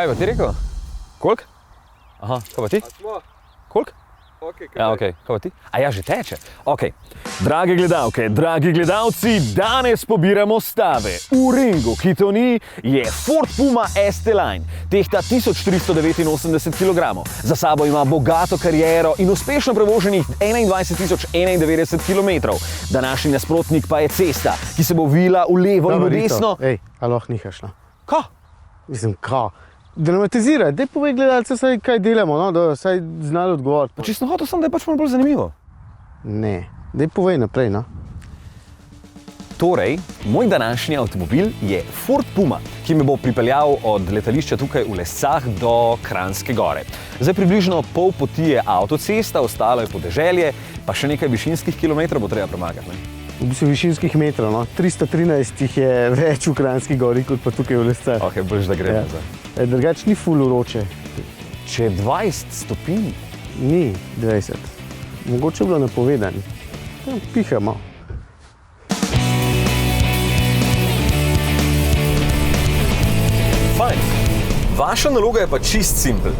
Kaj pa ti rekel? Koliko? Aha, kaj pa ti? Koliko? Kaj pa ti? A ja, že teče. Drage gledalke, dragi gledalci, danes pobiramo stave. V ringu, ki to ni, je Ford Puma ST-Line. Tehta 1389 kg. Za sabo ima bogato kariero in uspešno prevoženih 21.091 km. Današnji nasprotnik pa je cesta, ki se bo vila v levo in v desno. Aloh nihaš, no? Ka? Mislim, ka? Dramatiziraj, daj povej gledalce, kaj delamo, no, da saj znali odgovoriti. Pa čisto hotel sem, da je pač malo bolj zanimivo. Ne, daj povej naprej, no. Torej, moj današnji avtomobil je Ford Puma, ki me bo pripeljal od letališča tukaj v Lescah do Kranjske Gore. Zdaj približno pol poti je avtocesta, ostalo je podeželje, pa še nekaj višinskih kilometrov bo treba premagati, ne? V bistvu višinskih metrov, no. 313 jih je več v Kranjski Gori, kot pa tukaj v Lescah. Boljš, da gremo zdaj. Drugač ni ful vroče. Če je 20 stopinj? Ni 20. Mogoče je bilo napovedano. Pihamo. Fajn. Vaša naloga je pa čist simpel.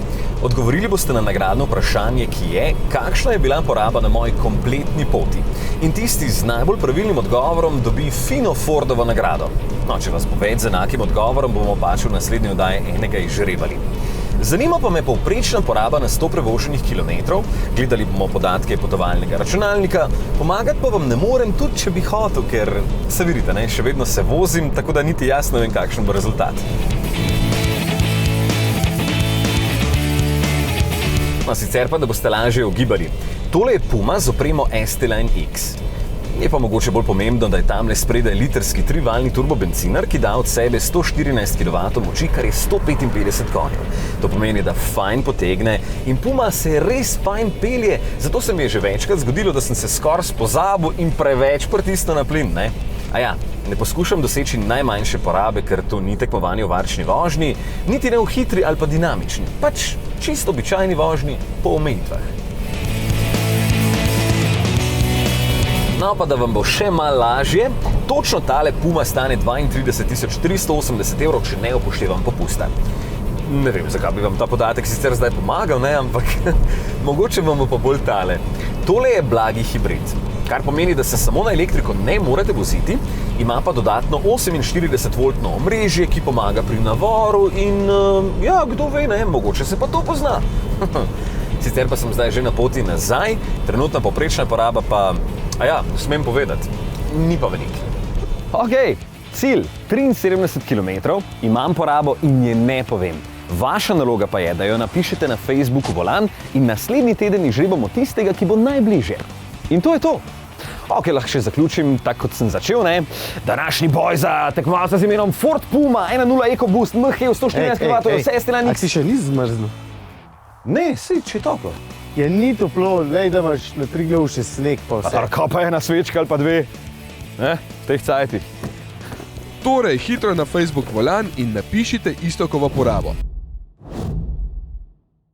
Odgovorili boste na nagradno vprašanje, ki je, kakšna je bila poraba na moji kompletni poti. In tisti z najbolj pravilnim odgovorom dobi fino Fordovo nagrado. No, če vas bo več z enakim odgovorom, bomo pač v naslednji oddaji enega izžrebali. Zanima pa me povprečna poraba na 100 prevoženih kilometrov, gledali bomo podatke potovalnega računalnika, pomagati pa vam ne morem tudi, če bi hotel, ker se vidite, ne, še vedno se vozim, tako da niti jasno vem, kakšen bo rezultat. No, sicer pa, da boste lažje ugibali. Tole je Puma z opremo ST-Line X. Je pa mogoče bolj pomembno, da je tamle spredaj litrski trivaljni turbobencinar, ki da od sebe 114 kW moči, kar je 155 konjev. To pomeni, da fajn potegne in Puma se res fajn pelje, zato se mi je že večkrat zgodilo, da sem se skoraj pozabil in preveč pritisnil na plin, ne? Ne poskušam doseči najmanjše porabe, ker to ni tekmovanje v varčni vožnji, niti ne v hitri ali pa dinamični, pač čisto običajni vožnji po omejitvah. No, pa da vam bo še malo lažje, točno tale Puma stane 32.380 €, če ne upoštevam popusta. Ne vem, zakaj bi vam ta podatek sicer zdaj pomagal, ne, ampak mogoče vam bo pa bolj tale. Tole je blagi hibrid, kar pomeni, da se samo na elektriko ne morete voziti, ima pa dodatno 48-voltno omrežje, ki pomaga pri navoru in, kdo ve, ne, mogoče se pa to pozna. Sicer pa sem zdaj že na poti nazaj, trenutna povprečna poraba pa, smem povedati, ni pa veliko. Cilj 73 km, imam porabo in je ne povem. Vaša naloga pa je, da jo napišete na Facebooku Volan in naslednji teden izžrebamo tistega, ki bo najbližje. In to je to. Lahko še zaključim, tako kot sem začel, ne? Današnji boj za tekmovalca z imenom Ford Puma 1.0 EcoBoost MHEV 114 kW, vse ST-Line X. A si še nisi zmrznil? Ne, če je toplo. Ja, ni toplo, lej, da imaš na Triglavu še sneg pa vse. Kaj pa ena svečka ali pa dve? V teh cajtih. Torej, hitro na Facebook Volan in napišite Iztokovo porabo.